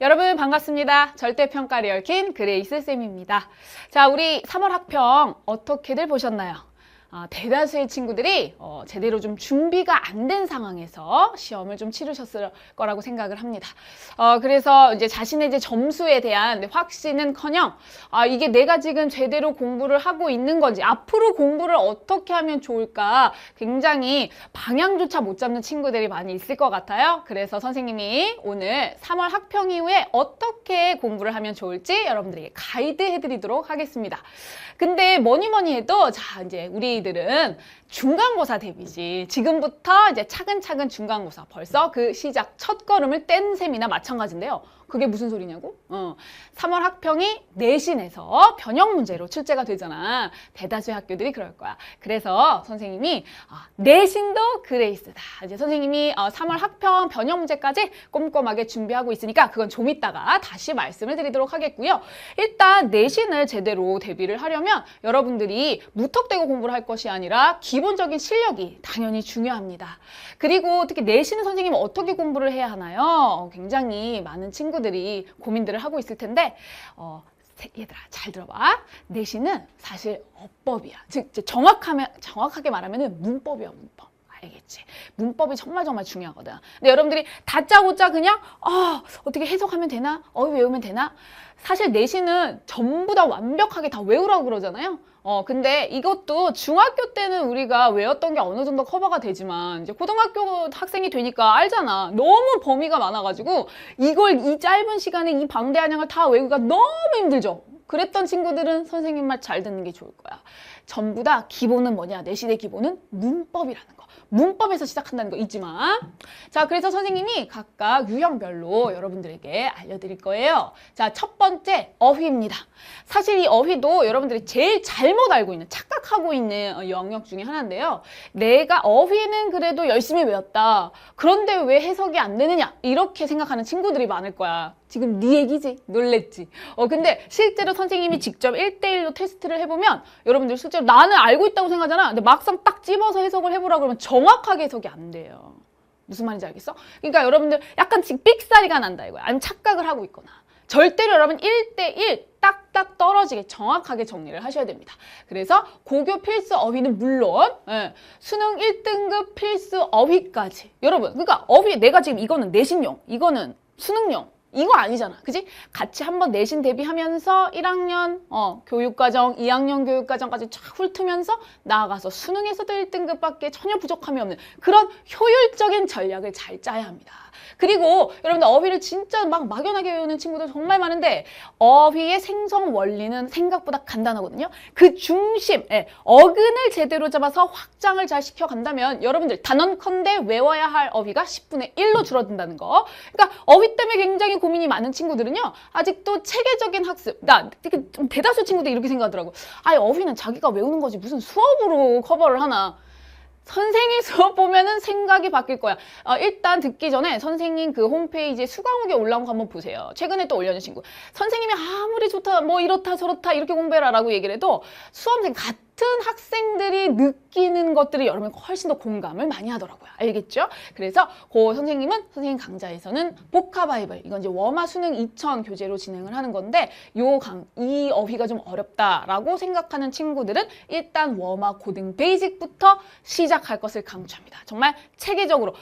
여러분 반갑습니다. 절대평가를 얽힌 그레이스 쌤입니다. 자, 우리 3월 학평 어떻게들 보셨나요? 대다수의 친구들이 제대로 좀 준비가 안 된 상황에서 시험을 좀 치르셨을 거라고 생각을 합니다. 그래서 이제 자신의 이제 점수에 대한 확신은커녕 이게 내가 지금 제대로 공부를 하고 있는 건지 앞으로 공부를 어떻게 하면 좋을까 굉장히 방향조차 못 잡는 친구들이 많이 있을 것 같아요. 그래서 선생님이 오늘 3월 학평 이후에 어떻게 공부를 하면 좋을지 여러분들에게 가이드 해드리도록 하겠습니다. 근데 뭐니 해도 자, 이제 우리들은 중간고사 대비지. 지금부터 이제 차근차근 중간고사. 벌써 그 시작 첫 걸음을 뗀 셈이나 마찬가지인데요. 그게 무슨 소리냐고? 3월 학평이 내신에서 변형 문제로 출제가 되잖아. 대다수의 학교들이 그럴 거야. 그래서 선생님이 내신도 그레이스다. 이제 선생님이 3월 학평 변형 문제까지 꼼꼼하게 준비하고 있으니까 그건 좀 이따가 다시 말씀을 드리도록 하겠고요. 일단 내신을 제대로 대비를 하려면 여러분들이 무턱대고 공부를 할 것이 아니라 기본적인 실력이 당연히 중요합니다. 그리고 특히 내신은 선생님은 어떻게 공부를 해야 하나요? 굉장히 많은 친구들이 고민들을 하고 있을 텐데 얘들아 잘 들어봐. 내신은 사실 어법이야. 즉 정확하게 말하면 문법이야. 문법. 알겠지? 문법이 정말 중요하거든. 근데 여러분들이 다짜고짜 그냥 어떻게 해석하면 되나? 외우면 되나? 사실 내신은 전부 다 완벽하게 다 외우라고 그러잖아요. 근데 이것도 중학교 때는 우리가 외웠던 게 어느 정도 커버가 되지만 이제 고등학교 학생이 되니까 알잖아. 너무 범위가 많아가지고 이걸 이 짧은 시간에 이 방대한 양을 다 외우기가 너무 힘들죠. 그랬던 친구들은 선생님 말 잘 듣는 게 좋을 거야. 전부 다 기본은 뭐냐? 내신의 기본은 문법이라는 거. 문법에서 시작한다는 거 잊지 마. 자, 그래서 선생님이 각각 유형별로 여러분들에게 알려드릴 거예요. 자, 첫 번째 어휘입니다. 사실 이 어휘도 여러분들이 제일 잘못 알고 있는, 착각하고 있는 영역 중에 하나인데요. 내가 어휘는 그래도 열심히 외웠다. 그런데 왜 해석이 안 되느냐? 이렇게 생각하는 친구들이 많을 거야. 지금 네 얘기지? 놀랬지? 근데 실제로 선생님이 직접 1대1로 테스트를 해보면 여러분들 실제로 나는 알고 있다고 생각하잖아. 근데 막상 딱 집어서 해석을 해보라고 그러면 정확하게 해석이 안 돼요. 무슨 말인지 알겠어? 그러니까 여러분들 약간 삑사리가 난다 이거야. 아니면 착각을 하고 있거나. 절대로 여러분 1대1 딱딱 떨어지게 정확하게 정리를 하셔야 됩니다. 그래서 고교 필수 어휘는 물론 수능 1등급 필수 어휘까지. 여러분 그러니까 어휘 내가 지금 이거는 내신용, 이거는 수능용. 이거 아니잖아. 그지? 같이 한번 내신 대비하면서 1학년 교육과정, 2학년 교육과정까지 쫙 훑으면서 나아가서 수능에서도 1등급밖에 전혀 부족함이 없는 그런 효율적인 전략을 잘 짜야 합니다. 그리고 여러분들 어휘를 진짜 막연하게 외우는 친구들 정말 많은데 어휘의 생성 원리는 생각보다 간단하거든요. 그 중심, 어근을 제대로 잡아서 확장을 잘 시켜간다면 여러분들 단언컨대 외워야 할 어휘가 10분의 1로 줄어든다는 거. 그러니까 어휘 때문에 굉장히 고민이 많은 친구들은요. 아직도 체계적인 학습, 좀 대다수 친구들이 이렇게 생각하더라고. 어휘는 자기가 외우는 거지 무슨 수업으로 커버를 하나. 선생님 수업 보면은 생각이 바뀔 거야. 일단 듣기 전에 선생님 그 홈페이지에 수강후기 올라온 거 한번 보세요. 최근에 또 올려준 친구. 선생님이 아무리 좋다, 뭐 이렇다 저렇다 이렇게 공부해라 라고 얘기를 해도 수험생 같은 학생들이 느끼는 것들이 여러분 훨씬 더 공감을 많이 하더라고요. 알겠죠? 그래서 선생님 강좌에서는 복화바이블, 이건 이제 워마 수능 2000 교재로 진행을 하는 건데 이 어휘가 좀 어렵다라고 생각하는 친구들은 일단 워마 고등 베이직부터 시작할 것을 강추합니다. 정말 체계적으로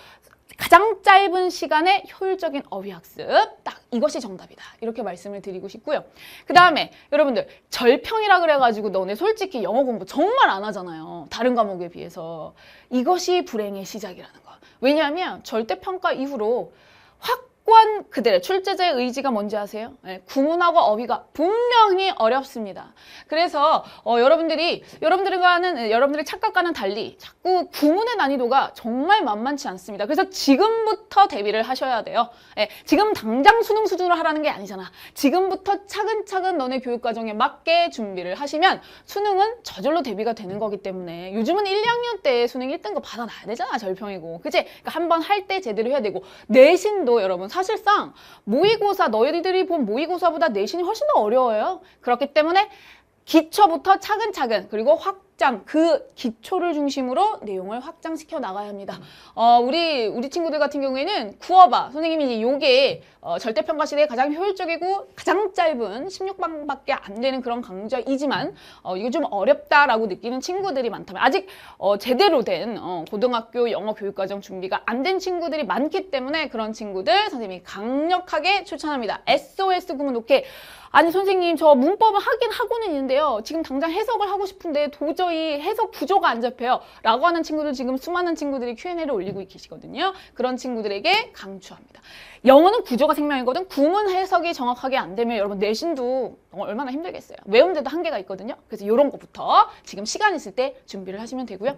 가장 짧은 시간에 효율적인 어휘 학습, 딱 이것이 정답이다. 이렇게 말씀을 드리고 싶고요. 그 다음에 여러분들 절평이라 그래가지고 너네 솔직히 영어 공부 정말 안 하잖아요. 다른 과목에 비해서. 이것이 불행의 시작이라는 거. 왜냐하면 절대평가 이후로 확고한 그들의 출제자의 의지가 뭔지 아세요? 구문하고 어휘가 분명히 어렵습니다. 그래서 여러분들의 착각과는 달리 자꾸 구문의 난이도가 정말 만만치 않습니다. 그래서 지금부터 대비를 하셔야 돼요. 지금 당장 수능 수준으로 하라는 게 아니잖아. 지금부터 차근차근 너네 교육과정에 맞게 준비를 하시면 수능은 저절로 대비가 되는 거기 때문에 요즘은 1, 2학년 때 수능 1등급 받아놔야 되잖아. 절평이고. 그치? 그러니까 한번 할 때 제대로 해야 되고 내신도 여러분 사실상 모의고사, 너희들이 본 모의고사보다 내신이 훨씬 더 어려워요. 그렇기 때문에 기초부터 차근차근 그리고 확장, 그 기초를 중심으로 내용을 확장시켜 나가야 합니다. 우리 친구들 같은 경우에는 구어바 선생님이 이제 요게 절대평가 시대에 가장 효율적이고 가장 짧은 16방밖에 안 되는 그런 강좌이지만 이거 좀 어렵다라고 느끼는 친구들이 많다면 아직 제대로 된 고등학교 영어 교육과정 준비가 안 된 친구들이 많기 때문에 그런 친구들 선생님이 강력하게 추천합니다. SOS 구문 오케이. 아니 선생님 저 문법을 하긴 하고는 있는데요. 지금 당장 해석을 하고 싶은데 도저히 해석 구조가 안 잡혀요. 라고 하는 친구들 지금 수많은 친구들이 Q&A를 올리고 계시거든요. 그런 친구들에게 강추합니다. 영어는 구조가 생명이거든. 구문 해석이 정확하게 안 되면 여러분 내신도 얼마나 힘들겠어요. 외우는데도 한계가 있거든요. 그래서 이런 것부터 지금 시간 있을 때 준비를 하시면 되고요.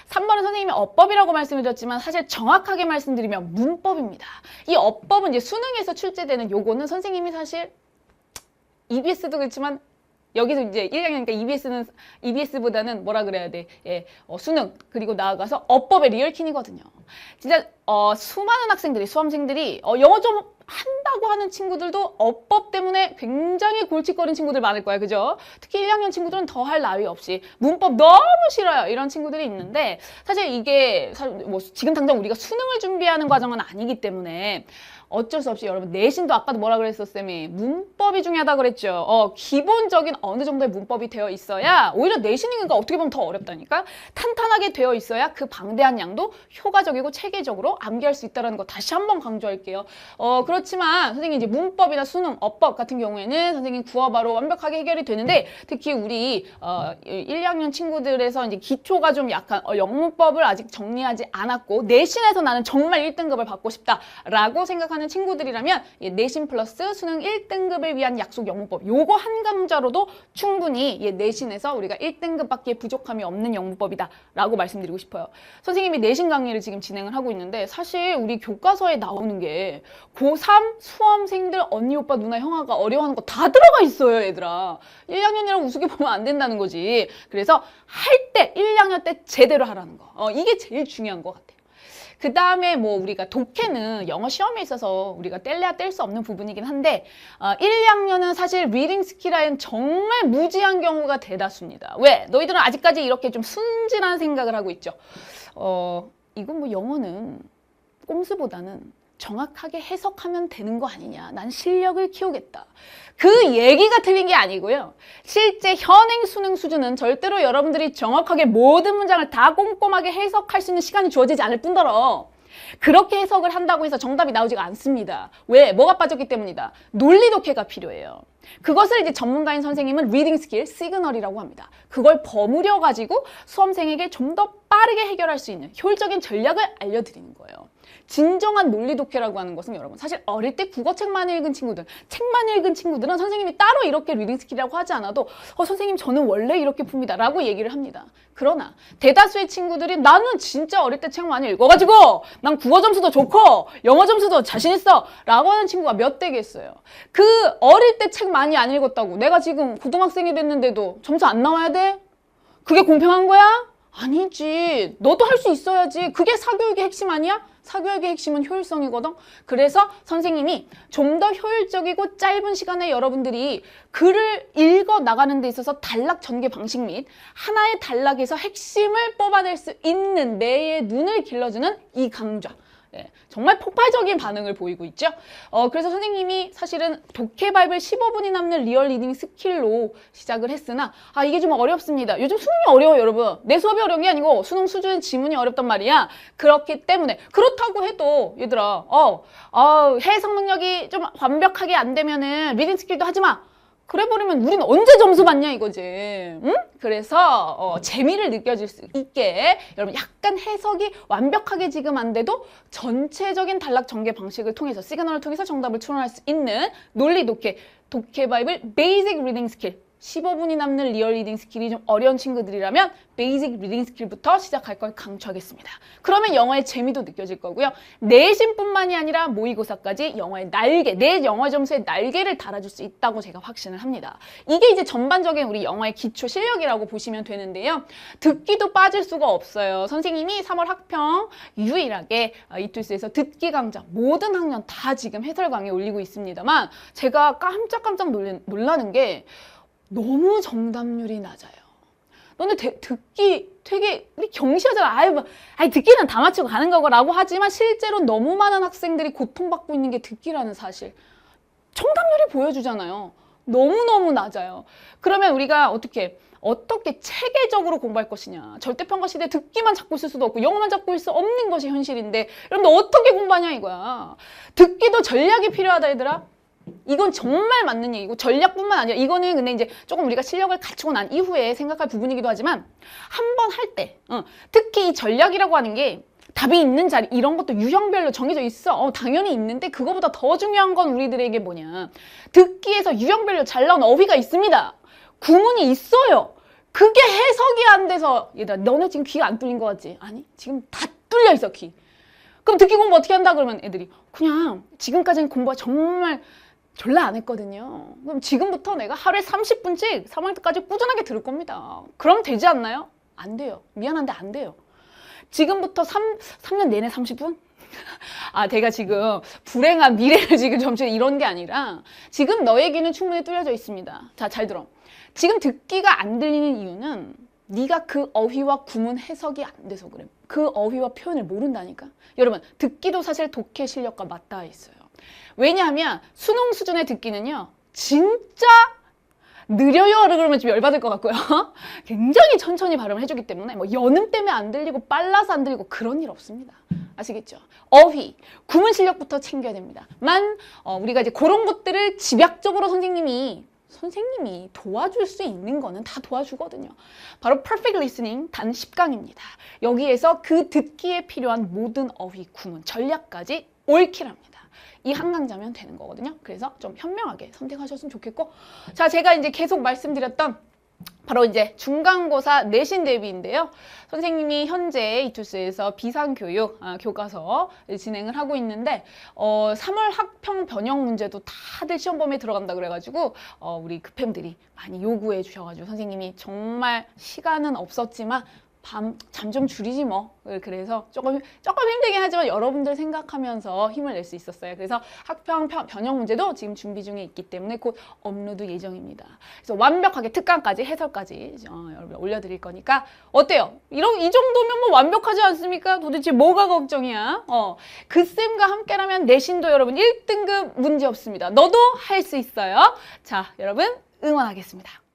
3번은 선생님이 어법이라고 말씀드렸지만 사실 정확하게 말씀드리면 문법입니다. 이 어법은 이제 수능에서 출제되는 요거는 선생님이 사실 EBS도 그렇지만 여기서 이제 1학년이니까 EBS보다는 뭐라 그래야 돼? 예, 수능 그리고 나아가서 어법의 리얼킨이거든요. 진짜 수많은 학생들이 수험생들이 영어 좀 한다고 하는 친구들도 어법 때문에 굉장히 골칫거린 친구들 많을 거야, 그죠? 특히 1학년 친구들은 더 할 나위 없이 문법 너무 싫어요 이런 친구들이 있는데 사실 이게 뭐 지금 당장 우리가 수능을 준비하는 과정은 아니기 때문에 어쩔 수 없이 여러분 내신도 아까도 뭐라 그랬어 쌤이 문법이 중요하다 그랬죠. 기본적인 어느 정도의 문법이 되어 있어야 오히려 내신이니까 어떻게 보면 더 어렵다니까 탄탄하게 되어 있어야 그 방대한 양도 효과적이고 체계적으로 암기할 수 있다는 거 다시 한번 강조할게요. 그렇지만 선생님 이제 문법이나 수능, 어법 같은 경우에는 선생님 구어바로 완벽하게 해결이 되는데 특히 우리 1, 2학년 친구들에서 이제 기초가 좀 약한 영문법을 아직 정리하지 않았고 내신에서 나는 정말 1등급을 받고 싶다라고 생각하는 친구들이라면 내신 플러스 수능 1등급을 위한 약속 영문법 요거 한 강좌로도 충분히 내신에서 우리가 1등급밖에 부족함이 없는 영문법이다 라고 말씀드리고 싶어요. 선생님이 내신 강의를 지금 진행을 하고 있는데 사실 우리 교과서에 나오는 게 고3 수험생들 언니 오빠 누나 형아가 어려워하는 거 다 들어가 있어요 얘들아. 1학년이라고 우습게 보면 안 된다는 거지. 그래서 할 때 1학년 때 제대로 하라는 거 이게 제일 중요한 것 같아요. 그 다음에 뭐 우리가 독해는 영어 시험에 있어서 우리가 뗄래야 뗄 수 없는 부분이긴 한데 1, 2학년은 사실 리딩 스킬하엔 정말 무지한 경우가 대다수입니다. 왜? 너희들은 아직까지 이렇게 좀 순진한 생각을 하고 있죠. 이건 뭐 영어는 꼼수보다는 정확하게 해석하면 되는 거 아니냐. 난 실력을 키우겠다. 그 얘기가 틀린 게 아니고요. 실제 현행 수능 수준은 절대로 여러분들이 정확하게 모든 문장을 다 꼼꼼하게 해석할 수 있는 시간이 주어지지 않을 뿐더러 그렇게 해석을 한다고 해서 정답이 나오지가 않습니다. 왜? 뭐가 빠졌기 때문이다. 논리 독해가 필요해요. 그것을 이제 전문가인 선생님은 리딩 스킬, 시그널이라고 합니다. 그걸 버무려 가지고 수험생에게 좀 더 빠르게 해결할 수 있는 효율적인 전략을 알려드리는 거예요. 진정한 논리 독해라고 하는 것은 여러분 사실 어릴 때 국어책만 읽은 친구들, 책만 읽은 친구들은 선생님이 따로 이렇게 리딩 스킬이라고 하지 않아도 선생님 저는 원래 이렇게 풉니다 라고 얘기를 합니다. 그러나 대다수의 친구들이 나는 진짜 어릴 때 책 많이 읽어가지고 난 국어 점수도 좋고 영어 점수도 자신 있어 라고 하는 친구가 몇 대겠어요. 그 어릴 때 책 많이 안 읽었다고 내가 지금 고등학생이 됐는데도 점수 안 나와야 돼? 그게 공평한 거야? 아니지. 너도 할 수 있어야지. 그게 사교육의 핵심 아니야? 사교육의 핵심은 효율성이거든. 그래서 선생님이 좀 더 효율적이고 짧은 시간에 여러분들이 글을 읽어 나가는 데 있어서 단락 전개 방식 및 하나의 단락에서 핵심을 뽑아낼 수 있는 뇌의 눈을 길러주는 이 강좌. 정말 폭발적인 반응을 보이고 있죠. 그래서 선생님이 사실은 독해 바이블 15분이 남는 리얼 리딩 스킬로 시작을 했으나 이게 좀 어렵습니다. 요즘 수능이 어려워요 여러분. 내 수업이 어려운 게 아니고 수능 수준 지문이 어렵단 말이야. 그렇기 때문에 그렇다고 해도 얘들아 해석 능력이 좀 완벽하게 안 되면은 리딩 스킬도 하지 마. 그래버리면 우리는 언제 점수 받냐 이거지. 응? 그래서 재미를 느껴질 수 있게 여러분 약간 해석이 완벽하게 지금 안 돼도 전체적인 단락 전개 방식을 통해서 시그널을 통해서 정답을 추론할 수 있는 논리 독해 바이블 베이직 리딩 스킬 15분이 남는 리얼 리딩 스킬이 좀 어려운 친구들이라면 베이직 리딩 스킬부터 시작할 걸 강추하겠습니다. 그러면 영어의 재미도 느껴질 거고요. 내신뿐만이 아니라 모의고사까지 영어의 날개, 내 영어 점수의 날개를 달아줄 수 있다고 제가 확신을 합니다. 이게 이제 전반적인 우리 영어의 기초 실력이라고 보시면 되는데요. 듣기도 빠질 수가 없어요. 선생님이 3월 학평 유일하게 이툴스에서 듣기 강좌 모든 학년 다 지금 해설 강의 올리고 있습니다만 제가 깜짝깜짝 놀라는 게 너무 정답률이 낮아요. 너네 듣기 되게 우리 경시하잖아. 아이 듣기는 다 맞추고 가는 거라고 하지만 실제로 너무 많은 학생들이 고통받고 있는 게 듣기라는 사실. 정답률이 보여주잖아요. 너무너무 낮아요. 그러면 우리가 어떻게 체계적으로 공부할 것이냐. 절대평가 시대에 듣기만 잡고 있을 수도 없고 영어만 잡고 있을 수 없는 것이 현실인데 여러분들 어떻게 공부하냐 이거야. 듣기도 전략이 필요하다 얘들아. 이건 정말 맞는 얘기고 전략뿐만 아니라 이거는 근데 이제 조금 우리가 실력을 갖추고 난 이후에 생각할 부분이기도 하지만 한 번 할 때 특히 이 전략이라고 하는 게 답이 있는 자리 이런 것도 유형별로 정해져 있어. 당연히 있는데 그거보다 더 중요한 건 우리들에게 뭐냐. 듣기에서 유형별로 잘 나온 어휘가 있습니다. 구문이 있어요. 그게 해석이 안 돼서 얘들아 너네 지금 귀가 안 뚫린 거 같지? 아니 지금 다 뚫려 있어 귀. 그럼 듣기 공부 어떻게 한다 그러면 애들이 그냥 지금까지는 공부가 정말 졸라 안 했거든요. 그럼 지금부터 내가 하루에 30분씩 3학년 때까지 꾸준하게 들을 겁니다. 그럼 되지 않나요? 안 돼요. 미안한데 안 돼요. 지금부터 3년 내내 30분? 제가 지금 불행한 미래를 지금 점치는 이런 게 아니라 지금 너에게는 충분히 뚫려져 있습니다. 자, 잘 들어. 지금 듣기가 안 들리는 이유는 네가 그 어휘와 구문 해석이 안 돼서 그래. 그 어휘와 표현을 모른다니까. 여러분, 듣기도 사실 독해 실력과 맞닿아 있어요. 왜냐하면 수능 수준의 듣기는요. 진짜 느려요 그러면 좀 열받을 것 같고요. 굉장히 천천히 발음을 해주기 때문에 뭐 연음 때문에 안 들리고 빨라서 안 들리고 그런 일 없습니다. 아시겠죠? 어휘, 구문 실력부터 챙겨야 됩니다. 우리가 이제 그런 것들을 집약적으로 선생님이 도와줄 수 있는 거는 다 도와주거든요. 바로 Perfect Listening 단 10강입니다. 여기에서 그 듣기에 필요한 모든 어휘, 구문, 전략까지 옳기랍니다. 이 한 강자면 되는 거거든요. 그래서 좀 현명하게 선택하셨으면 좋겠고 자, 제가 이제 계속 말씀드렸던 바로 이제 중간고사 내신 대비인데요. 선생님이 현재 이투스에서 비상교육 교과서 진행을 하고 있는데 3월 학평 변형 문제도 다들 시험 범위에 들어간다 그래가지고 우리 급햄들이 많이 요구해 주셔가지고 선생님이 정말 시간은 없었지만 잠 좀 줄이지 뭐. 그래서 조금 힘들긴 하지만 여러분들 생각하면서 힘을 낼 수 있었어요. 그래서 학평 변형 문제도 지금 준비 중에 있기 때문에 곧 업로드 예정입니다. 그래서 완벽하게 특강까지 해설까지 여러분 올려드릴 거니까 어때요? 이 정도면 뭐 완벽하지 않습니까? 도대체 뭐가 걱정이야? 그 쌤과 함께라면 내신도 여러분 1등급 문제 없습니다. 너도 할 수 있어요. 자, 여러분 응원하겠습니다.